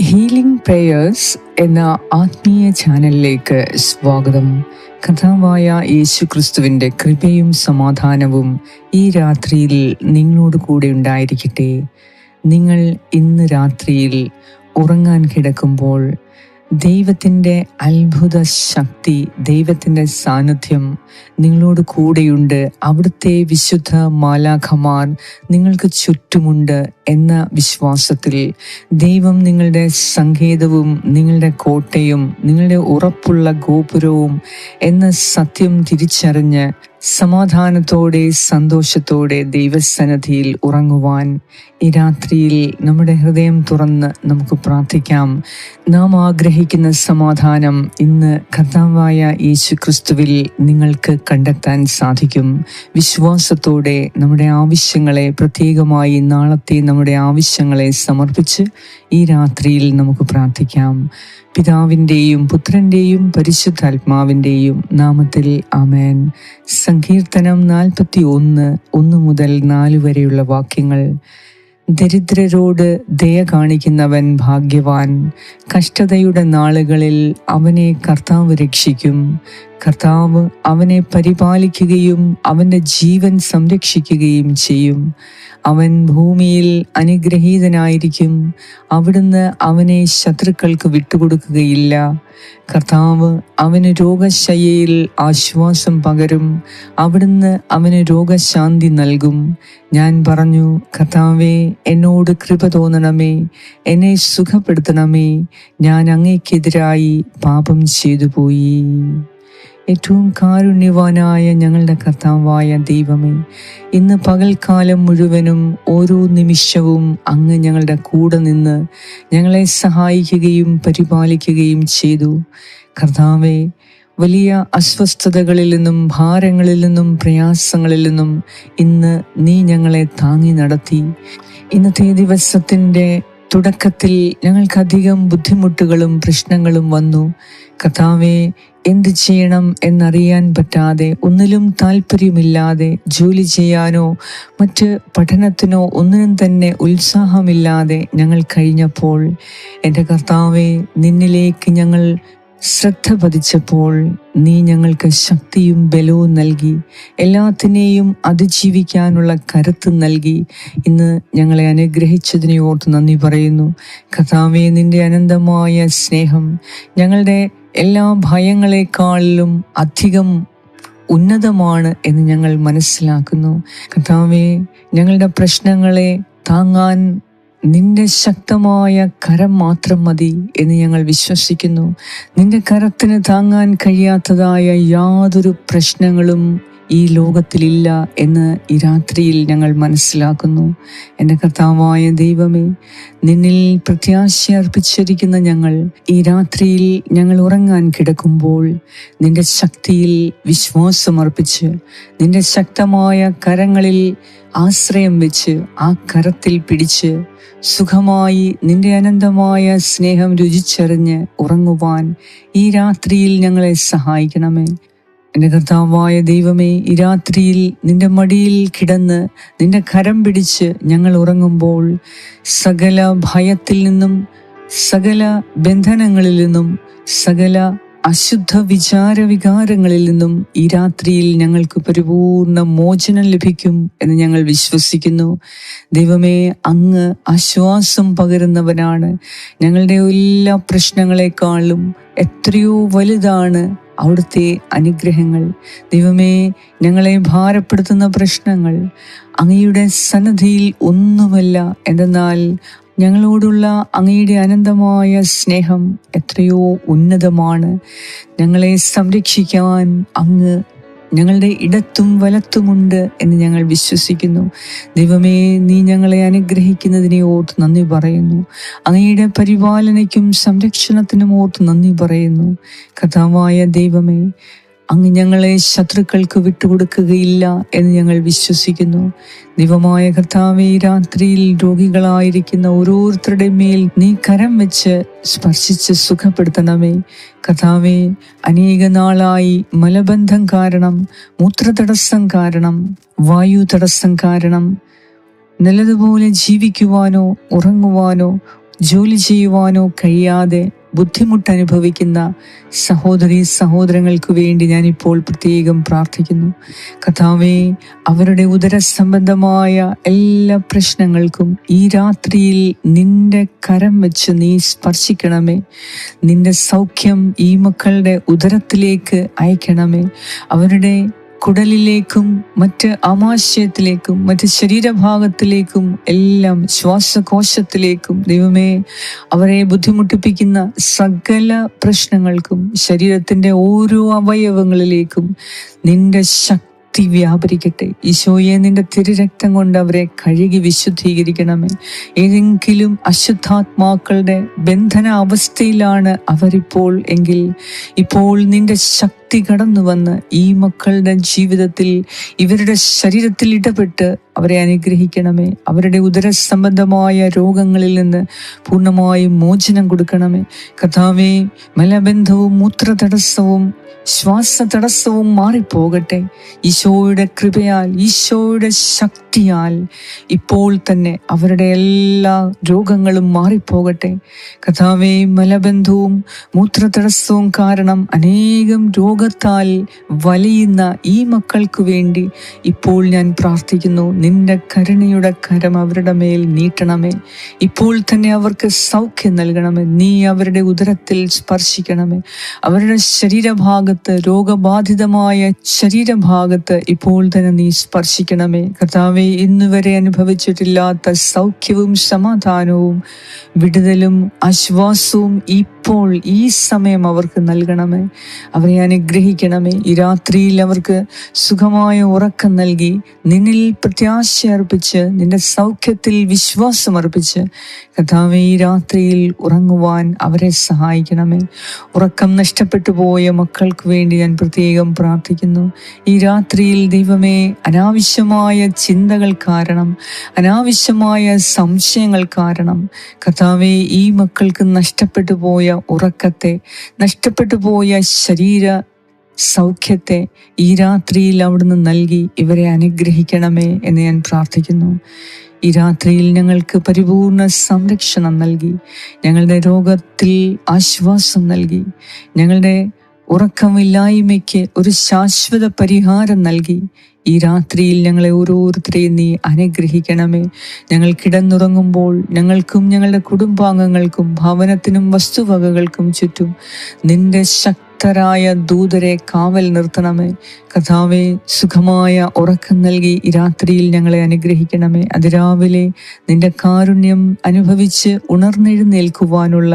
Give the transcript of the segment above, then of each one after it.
Healing prayers എന്ന ആത്മീയ ചാനലിലേക്ക് സ്വാഗതം. കർത്താവായ യേശു ക്രിസ്തുവിൻ്റെ കൃപയും സമാധാനവും ഈ രാത്രിയിൽ നിങ്ങളോട് കൂടെ ഉണ്ടായിരിക്കട്ടെ. നിങ്ങൾ ഇന്ന് രാത്രിയിൽ ഉറങ്ങാൻ കിടക്കുമ്പോൾ ദൈവത്തിൻ്റെ അത്ഭുത ശക്തി, ദൈവത്തിൻ്റെ സാന്നിധ്യം നിങ്ങളോട് കൂടെയുണ്ട്. അവിടുത്തെ വിശുദ്ധ മാലാഖമാർ നിങ്ങൾക്ക് ചുറ്റുമുണ്ട് എന്ന വിശ്വാസത്തിൽ ദൈവം നിങ്ങളുടെ സങ്കേതവും നിങ്ങളുടെ കോട്ടയും നിങ്ങളുടെ ഉറപ്പുള്ള ഗോപുരവും എന്ന സത്യം തിരിച്ചറിഞ്ഞ് സമാധാനത്തോടെ സന്തോഷത്തോടെ ദൈവസന്നിധിയിൽ ഉറങ്ങുവാൻ ഈ രാത്രിയിൽ നമ്മുടെ ഹൃദയം തുറന്ന് നമുക്ക് പ്രാർത്ഥിക്കാം. നാം ആഗ്രഹിക്കുന്ന സമാധാനം ഇന്ന് കർത്താവായ യേശു ക്രിസ്തുവിൽ നിങ്ങൾക്ക് കണ്ടെത്താൻ സാധിക്കും. വിശ്വാസത്തോടെ നമ്മുടെ ആവശ്യങ്ങളെ, പ്രത്യേകമായി നാളത്തെ നമ്മുടെ ആവശ്യങ്ങളെ സമർപ്പിച്ച് ഈ രാത്രിയിൽ നമുക്ക് പ്രാർത്ഥിക്കാം. പിതാവിൻ്റെയും പുത്രൻ്റെയും പരിശുദ്ധാത്മാവിൻ്റെയും നാമത്തിൽ ആമേൻ. സങ്കീർത്തനം 41:1 മുതൽ 4 വരെയുള്ള വാക്യങ്ങൾ. ദരിദ്രരോട് ദയ കാണിക്കുന്നവൻ ഭാഗ്യവാൻ. കഷ്ടതയുടെ നാളുകളിൽ അവനെ കർത്താവ് രക്ഷിക്കും. കർത്താവ് അവനെ പരിപാലിക്കുകയും അവൻ്റെ ജീവൻ സംരക്ഷിക്കുകയും ചെയ്യും. അവൻ ഭൂമിയിൽ അനുഗ്രഹീതനായിരിക്കും. അവിടുന്ന് അവനെ ശത്രുക്കൾക്ക് വിട്ടുകൊടുക്കുകയില്ല. കർത്താവ് അവന് രോഗശയ്യയിൽ ആശ്വാസം പകരും. അവിടുന്ന് അവന് രോഗശാന്തി നൽകും. ഞാൻ പറഞ്ഞു, കർത്താവേ, എന്നോട് കൃപ തോന്നണമേ, എന്നെ സുഖപ്പെടുത്തണമേ. ഞാൻ അങ്ങേക്കെതിരായി പാപം ചെയ്തു പോയി. ഏറ്റവും കാരുണ്യവാനായ ഞങ്ങളുടെ കർത്താവായ ദൈവമേ, ഇന്ന് പകൽക്കാലം മുഴുവനും ഓരോ നിമിഷവും അങ്ങ് ഞങ്ങളുടെ കൂടെ നിന്ന് ഞങ്ങളെ സഹായിക്കുകയും പരിപാലിക്കുകയും ചെയ്തു. കർത്താവേ, വലിയ അസ്വസ്ഥതകളിൽ നിന്നും ഭാരങ്ങളിൽ നിന്നും പ്രയാസങ്ങളിൽ നിന്നും ഇന്ന് നീ ഞങ്ങളെ താങ്ങി നടത്തി. ഇന്നത്തെ ദിവസത്തിൻ്റെ തുടക്കത്തിൽ ഞങ്ങൾക്കധികം ബുദ്ധിമുട്ടുകളും പ്രശ്നങ്ങളും വന്നു. കർത്താവേ, എന്ത് ചെയ്യണം എന്നറിയാൻ പറ്റാതെ, ഒന്നിലും താല്പര്യമില്ലാതെ, ജോലി ചെയ്യാനോ മറ്റ് പഠനത്തിനോ ഒന്നിനും തന്നെ ഉത്സാഹമില്ലാതെ ഞങ്ങൾ കഴിഞ്ഞപ്പോൾ, എൻ്റെ കർത്താവേ, നിന്നിലേക്ക് ഞങ്ങൾ ശ്രദ്ധ പതിച്ചപ്പോൾ നീ ഞങ്ങൾക്ക് ശക്തിയും ബലവും നൽകി, എല്ലാത്തിനെയും അതിജീവിക്കാനുള്ള കരുത്ത് നൽകി. ഇന്ന് ഞങ്ങളെ അനുഗ്രഹിച്ചതിനെ ഓർത്ത് നന്ദി പറയുന്നു. കർത്താവേ, നിന്റെ അനന്തമായ സ്നേഹം ഞങ്ങളുടെ എല്ലാ ഭയങ്ങളെക്കാളിലും അധികം ഉന്നതമാണ് എന്ന് ഞങ്ങൾ മനസ്സിലാക്കുന്നു. കർത്താവേ, ഞങ്ങളുടെ പ്രശ്നങ്ങളെ താങ്ങാൻ നിന്റെ ശക്തമായ കരം മാത്രം മതി എന്ന് ഞങ്ങൾ വിശ്വസിക്കുന്നു. നിന്റെ കരത്തിന് താങ്ങാൻ കഴിയാത്തതായ യാതൊരു പ്രശ്നങ്ങളും ഈ ലോകത്തിലില്ല എന്ന് ഈ രാത്രിയിൽ ഞങ്ങൾ മനസ്സിലാക്കുന്നു. എൻ്റെ കർത്താവായ ദൈവമേ, നിന്നിൽ പ്രത്യാശ അർപ്പിച്ചിരിക്കുന്ന ഞങ്ങൾ ഈ രാത്രിയിൽ ഞങ്ങൾ ഉറങ്ങാൻ കിടക്കുമ്പോൾ നിന്റെ ശക്തിയിൽ വിശ്വാസമർപ്പിച്ച് നിന്റെ ശക്തമായ കരങ്ങളിൽ ആശ്രയം വെച്ച് ആ കരത്തിൽ പിടിച്ച് സുഖമായി നിന്റെ അനന്തമായ സ്നേഹം രുചിച്ചറിഞ്ഞ് ഉറങ്ങുവാൻ ഈ രാത്രിയിൽ ഞങ്ങളെ സഹായിക്കണമേ. എൻ്റെ കർത്താവായ ദൈവമേ, ഈ രാത്രിയിൽ നിന്റെ മടിയിൽ കിടന്ന് നിന്റെ കരം പിടിച്ച് ഞങ്ങൾ ഉറങ്ങുമ്പോൾ സകല ഭയത്തിൽ നിന്നും, സകല ബന്ധനങ്ങളിൽ നിന്നും, സകല അശുദ്ധ വികാരങ്ങളിൽ നിന്നും ഈ രാത്രിയിൽ ഞങ്ങൾക്ക് പരിപൂർണ മോചനം ലഭിക്കും എന്ന് ഞങ്ങൾ വിശ്വസിക്കുന്നു. ദൈവമേ, അങ്ങ് ആശ്വാസം പകരുന്നവനാണ്. ഞങ്ങളുടെ എല്ലാ പ്രശ്നങ്ങളെക്കാളും എത്രയോ വലുതാണ് അവിടുത്തെ അനുഗ്രഹങ്ങൾ. ദൈവമേ, ഞങ്ങളെ ഭാരപ്പെടുത്തുന്ന പ്രശ്നങ്ങൾ അങ്ങയുടെ സന്നിധിയിൽ ഒന്നുമല്ല. എന്തെന്നാൽ ഞങ്ങളോടുള്ള അങ്ങയുടെ അനന്തമായ സ്നേഹം എത്രയോ ഉന്നതമാണ്. ഞങ്ങളെ സംരക്ഷിക്കാൻ അങ്ങ് ഞങ്ങളുടെ ഇടത്തും വലത്തുമുണ്ട് എന്ന് ഞങ്ങൾ വിശ്വസിക്കുന്നു. ദൈവമേ, നീ ഞങ്ങളെ അനുഗ്രഹിക്കുന്നതിനെ ഓർത്ത് നന്ദി പറയുന്നു. അങ്ങയുടെ പരിപാലനയ്ക്കും സംരക്ഷണത്തിനും ഓർത്ത് നന്ദി പറയുന്നു. കർത്താവായ ദൈവമേ, അങ്ങ് ഞങ്ങളെ ശത്രുക്കൾക്ക് വിട്ടുകൊടുക്കുകയില്ല എന്ന് ഞങ്ങൾ വിശ്വസിക്കുന്നു. ദൈവമായ കർത്താവേ, രാത്രിയിൽ രോഗികളായിരിക്കുന്ന ഓരോരുത്തരുടെ മേൽ നീ കരം വെച്ച് സ്പർശിച്ച് സുഖപ്പെടുത്തണമേ. കർത്താവേ, അനേക നാളായി മലബന്ധം കാരണം, മൂത്രതടസ്സം കാരണം, വായു തടസ്സം കാരണം നല്ലതുപോലെ ജീവിക്കുവാനോ ഉറങ്ങുവാനോ ജോലി ചെയ്യുവാനോ കഴിയാതെ ബുദ്ധിമുട്ടനുഭവിക്കുന്ന സഹോദരങ്ങൾക്ക് വേണ്ടി ഞാനിപ്പോൾ പ്രത്യേകം പ്രാർത്ഥിക്കുന്നു. കർത്താവേ, അവരുടെ ഉദരസംബന്ധമായ എല്ലാ പ്രശ്നങ്ങൾക്കും ഈ രാത്രിയിൽ നിന്റെ കരം വെച്ച് നീ സ്പർശിക്കണമേ. നിന്റെ സൗഖ്യം ഈ മക്കളുടെ ഉദരത്തിലേക്ക് അയക്കണമേ. അവരുടെ കുടലിലേക്കും മറ്റ് ആമാശയത്തിലേക്കും മറ്റ് ശരീരഭാഗത്തിലേക്കും എല്ലാം ശ്വാസകോശത്തിലേക്കും ദൈവമേ, അവരെ ബുദ്ധിമുട്ടിപ്പിക്കുന്ന സകല പ്രശ്നങ്ങൾക്കും ശരീരത്തിൻ്റെ ഓരോ അവയവങ്ങളിലേക്കും നിന്റെ ശക്തി വ്യാപരിക്കട്ടെ. ഈശോയെ, നിന്റെ തിരുരക്തം കൊണ്ട് അവരെ കഴുകി വിശുദ്ധീകരിക്കണമേ. ഏതെങ്കിലും അശുദ്ധാത്മാക്കളുടെ ബന്ധന അവസ്ഥയിലാണ് അവരിപ്പോൾ എങ്കിൽ ഇപ്പോൾ നിന്റെ ശക്തി കടന്നു വന്ന് ഈ മക്കളുടെ ജീവിതത്തിൽ ഇവരുടെ ശരീരത്തിൽ ഇടപെട്ട് അവരെ അനുഗ്രഹിക്കണമേ. അവരുടെ ഉദരസംബന്ധമായ രോഗങ്ങളിൽ നിന്ന് പൂർണ്ണമായും മോചനം കൊടുക്കണമേ. കർത്താവേ, മലബന്ധവും മൂത്രതടസ്സവും ശ്വാസതടസ്സവും മാറിപ്പോകട്ടെ. ഈശോയുടെ കൃപയാൽ, ഈശോയുടെ ശക്തിയാൽ ഇപ്പോൾ തന്നെ അവരുടെ എല്ലാ രോഗങ്ങളും മാറിപ്പോകട്ടെ. കർത്താവേ, മലബന്ധവും മൂത്രതടസ്സവും കാരണം അനേകം രോഗത്താൽ വലയുന്ന ഈ മക്കൾക്ക് വേണ്ടി ഇപ്പോൾ ഞാൻ പ്രാർത്ഥിക്കുന്നു. നിന്റെ കരുണയുടെ കരം അവരുടെ മേൽ നീട്ടണമേ. ഇപ്പോൾ തന്നെ അവർക്ക് സൗഖ്യം നൽകണമേ. നീ അവരുടെ ഉദരത്തിൽ സ്പർശിക്കണമേ. അവരുടെ ശരീരഭാഗത്ത്, രോഗബാധിതമായ ശരീരഭാഗത്ത് ഇപ്പോൾ തന്നെ നീ സ്പർശിക്കണമേ. കർത്താവെ, ഇന്നുവരെ അനുഭവിച്ചിട്ടില്ലാത്ത സൗഖ്യവും സമാധാനവും വിടുതലും ആശ്വാസവും ഇപ്പോൾ ഈ സമയം അവർക്ക് നൽകണമേ. അവരെ അനുഗ്രഹിക്കണമേ. ഈ രാത്രിയിൽ അവർക്ക് സുഖമായ ഉറക്കം നൽകി നിന്നിൽ പ്രത്യാശ അർപ്പിച്ച് നിന്റെ സൗഖ്യത്തിൽ വിശ്വാസം അർപ്പിച്ച് കർത്താവേ, ഈ രാത്രിയിൽ ഉറങ്ങുവാൻ അവരെ സഹായിക്കണമേ. ഉറക്കം നഷ്ടപ്പെട്ടു പോയ മക്കൾക്ക് വേണ്ടി ഞാൻ പ്രത്യേകം പ്രാർത്ഥിക്കുന്നു. ഈ രാത്രിയിൽ ദൈവമേ, അനാവശ്യമായ ചിന്തകൾ കാരണം, അനാവശ്യമായ സംശയങ്ങൾ കാരണം കർത്താവേ, ഈ മക്കൾക്ക് നഷ്ടപ്പെട്ടു പോയ ഉറക്കത്തെ, നഷ്ടപ്പെട്ടു പോയ ശരീര സൗഖ്യത്തെ ഈ രാത്രിയിൽ അവിടുന്ന് നൽകി ഇവരെ അനുഗ്രഹിക്കണമേ എന്ന് ഞാൻ പ്രാർത്ഥിക്കുന്നു. ഈ രാത്രിയിൽ ഞങ്ങൾക്ക് പരിപൂർണ സംരക്ഷണം നൽകി, ഞങ്ങളുടെ രോഗത്തിൽ ആശ്വാസം നൽകി, ഞങ്ങളുടെ ഉറക്കമില്ലായ്മയ്ക്ക് ഒരു ശാശ്വത പരിഹാരം നൽകി ഈ രാത്രിയിൽ ഞങ്ങളെ ഓരോരുത്തരെയും നീ അനുഗ്രഹിക്കണമേ. ഞങ്ങൾ കിടന്നുറങ്ങുമ്പോൾ ഞങ്ങൾക്കും ഞങ്ങളുടെ കുടുംബാംഗങ്ങൾക്കും ഭവനത്തിനും വസ്തുവകകൾക്കും ചുറ്റും നിന്റെ ശക്തരായ ദൂതരെ കാവൽ നിർത്തണമേ. കർത്താവേ, സുഖമായ ഉറക്കം നൽകി ഈ രാത്രിയിൽ ഞങ്ങളെ അനുഗ്രഹിക്കണമേ. അതിരാവിലെ നിന്റെ കാരുണ്യം അനുഭവിച്ച് ഉണർന്നെഴുന്നേൽക്കുവാനുള്ള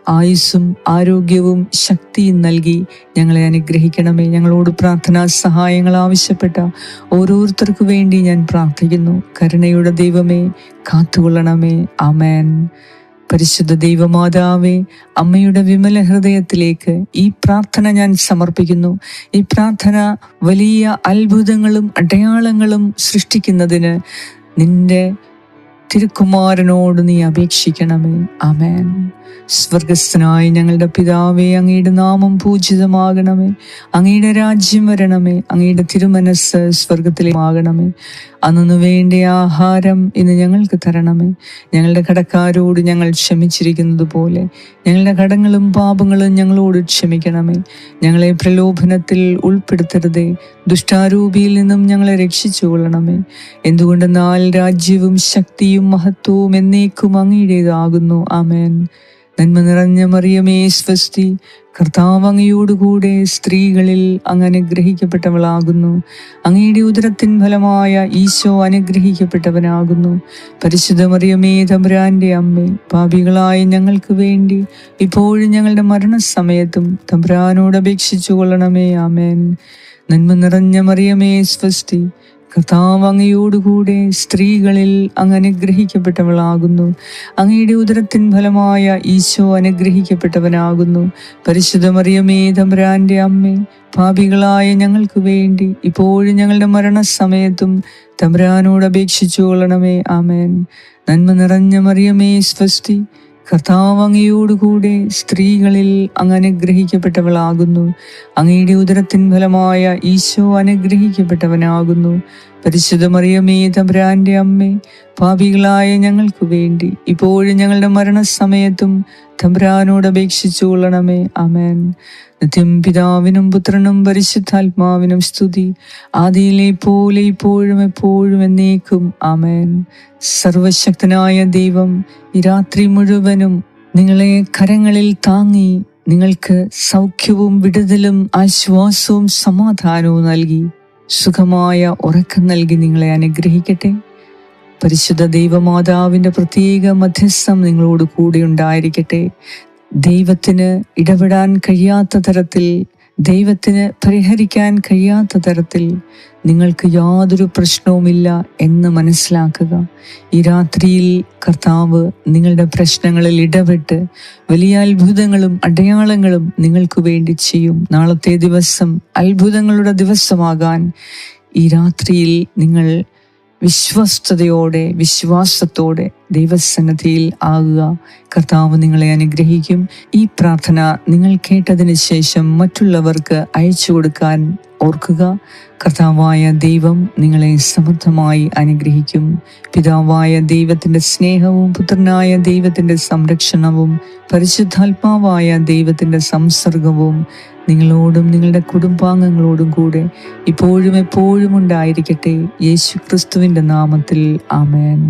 ആയുസ്സും ആരോഗ്യവും ശക്തിയും നൽകി ഞങ്ങളെ അനുഗ്രഹിക്കണമേ. ഞങ്ങളോട് പ്രാർത്ഥനാ സഹായങ്ങൾ ആവശ്യപ്പെട്ട ഓരോരുത്തർക്കു വേണ്ടി ഞാൻ പ്രാർത്ഥിക്കുന്നു. കരുണയുടെ ദൈവമേ, കാത്തുകൊള്ളണമേ. ആമേൻ. പരിശുദ്ധ ദൈവമാതാവേ, അമ്മയുടെ വിമല ഹൃദയത്തിലേക്ക് ഈ പ്രാർത്ഥന ഞാൻ സമർപ്പിക്കുന്നു. ഈ പ്രാർത്ഥന വലിയ അത്ഭുതങ്ങളും അടയാളങ്ങളും സൃഷ്ടിക്കുന്നതിന് നിന്റെ തിരുക്കുമാരനോട് നീ അപേക്ഷിക്കണമേ. ആമേൻ. സ്വർഗസ്ഥനായ ഞങ്ങളുടെ പിതാവേ, അങ്ങയുടെ നാമം പൂജിതമാകണമേ. അങ്ങയുടെ രാജ്യം വരണമേ. അങ്ങയുടെ തിരുമനസ് സ്വർഗത്തിലേമാകണമേ. അന്നു വേണ്ട ആഹാരം ഇന്ന് ഞങ്ങൾക്ക് തരണമേ. ഞങ്ങളുടെ കടക്കാരോട് ഞങ്ങൾ ക്ഷമിച്ചിരിക്കുന്നത് പോലെ ഞങ്ങളുടെ കടങ്ങളും പാപങ്ങളും ഞങ്ങളോട് ക്ഷമിക്കണമേ. ഞങ്ങളെ പ്രലോഭനത്തിൽ ഉൾപ്പെടുത്തരുതേ, ദുഷ്ടാരൂപിയിൽ നിന്നും ഞങ്ങളെ രക്ഷിച്ചുകൊള്ളണമേ. എന്തുകൊണ്ടെന്നാൽ രാജ്യവും ശക്തിയും മഹത്വവും എന്നേക്കും അങ്ങയുടേതാകുന്നു. ആമേൻ. നന്മ നിറഞ്ഞ മറിയമേ, സ്വസ്തി, കർത്താവ് അങ്ങയോടുകൂടെ സ്ത്രീകളിൽ അങ്ങ് അനുഗ്രഹിക്കപ്പെട്ടവളാകുന്നു. അങ്ങയുടെ ഉദരത്തിൻ ഫലമായ ഈശോ അനുഗ്രഹിക്കപ്പെട്ടവനാകുന്നു. പരിശുദ്ധ മറിയമേ, തമ്പുരാന്റെ അമ്മേ, പാപികളായ ഞങ്ങൾക്ക് വേണ്ടി ഇപ്പോഴും ഞങ്ങളുടെ മരണസമയത്തും തമ്പുരാനോട് അപേക്ഷിച്ചു കൊള്ളണമേ. ആമേൻ. നന്മ നിറഞ്ഞ മറിയമേ, സ്വസ്തി, കർത്താവ് അങ്ങയോടുകൂടെ സ്ത്രീകളിൽ അങ്ങ് അനുഗ്രഹിക്കപ്പെട്ടവളാകുന്നു. അങ്ങയുടെ ഉദരത്തിൻ ഫലമായ ഈശോ അനുഗ്രഹിക്കപ്പെട്ടവനാകുന്നു. പരിശുദ്ധ മറിയമേ, തമ്പുരാന്റെ അമ്മേ, പാപികളായ ഞങ്ങൾക്ക് വേണ്ടി ഇപ്പോഴും ഞങ്ങളുടെ മരണസമയത്തും തമ്പുരാനോട് അപേക്ഷിച്ചു കൊള്ളണമേ. ആമേൻ. നന്മ നിറഞ്ഞ മറിയമേ, സ്വസ്തി, കർത്താവ് അങ്ങയോടുകൂടെ സ്ത്രീകളിൽ അങ്ങ് അനുഗ്രഹിക്കപ്പെട്ടവളാകുന്നു. അങ്ങയുടെ ഉദരത്തിൻ ഫലമായ ഈശോ അനുഗ്രഹിക്കപ്പെട്ടവനാകുന്നു. പരിശുദ്ധ മറിയമേ, തമ്പുരാന്റെ അമ്മേ, പാപികളായ ഞങ്ങൾക്ക് വേണ്ടി ഇപ്പോഴും ഞങ്ങളുടെ മരണസമയത്തും തമ്പുരാനോട് അപേക്ഷിച്ചു കൊള്ളണമേ. ആമേൻ. നിത്യം പിതാവിനും പുത്രനും പരിശുദ്ധാത്മാവിനും സ്തുതി, ആദിയിലെ പോലെ ഇപ്പോഴും എപ്പോഴും എന്നേക്കും. ആമേൻ. സർവശക്തനായ ദൈവം ഈ രാത്രി മുഴുവനും നിങ്ങളെ കരങ്ങളിൽ താങ്ങി നിങ്ങൾക്ക് സൗഖ്യവും വിടുതലും ആശ്വാസവും സമാധാനവും നൽകി സുഖമായ ഉറക്കം നൽകി നിങ്ങളെ അനുഗ്രഹിക്കട്ടെ. പരിശുദ്ധ ദൈവമാതാവിൻ്റെ പ്രത്യേക മധ്യസ്ഥം നിങ്ങളോട് കൂടെ ഉണ്ടായിരിക്കട്ടെ. ദൈവത്തിന് ഇടപെടാൻ കഴിയാത്ത തരത്തിൽ, ദൈവത്തിന് പരിഹരിക്കാൻ കഴിയാത്ത തരത്തിൽ നിങ്ങൾക്ക് യാതൊരു പ്രശ്നവുമില്ല എന്ന് മനസ്സിലാക്കുക. ഈ രാത്രിയിൽ കർത്താവ് നിങ്ങളുടെ പ്രശ്നങ്ങളിൽ ഇടപെട്ട് വലിയ അത്ഭുതങ്ങളും അടയാളങ്ങളും നിങ്ങൾക്ക് വേണ്ടി ചെയ്യും. നാളത്തെ ദിവസം അത്ഭുതങ്ങളുടെ ദിവസമാകാൻ ഈ രാത്രിയിൽ നിങ്ങൾ വിശ്വാസത്തോടെ ദൈവസന്നിധിയിൽ ആകുക. കർത്താവ് നിങ്ങളെ അനുഗ്രഹിക്കും. ഈ പ്രാർത്ഥന നിങ്ങൾ കേട്ടതിന് ശേഷം മറ്റുള്ളവർക്ക് അയച്ചു കൊടുക്കാൻ ഓർക്കുക. കർത്താവായ ദൈവം നിങ്ങളെ സമൃദ്ധമായി അനുഗ്രഹിക്കും. പിതാവായ ദൈവത്തിൻ്റെ സ്നേഹവും പുത്രനായ ദൈവത്തിൻ്റെ സംരക്ഷണവും പരിശുദ്ധാത്മാവായ ദൈവത്തിൻ്റെ സംസർഗവും നിങ്ങളോടും നിങ്ങളുടെ കുടുംബാംഗങ്ങളോടും കൂടെ ഇപ്പോഴും എപ്പോഴും ഉണ്ടായിരിക്കട്ടെ. യേശു ക്രിസ്തുവിൻ്റെ നാമത്തിൽ. ആമേൻ.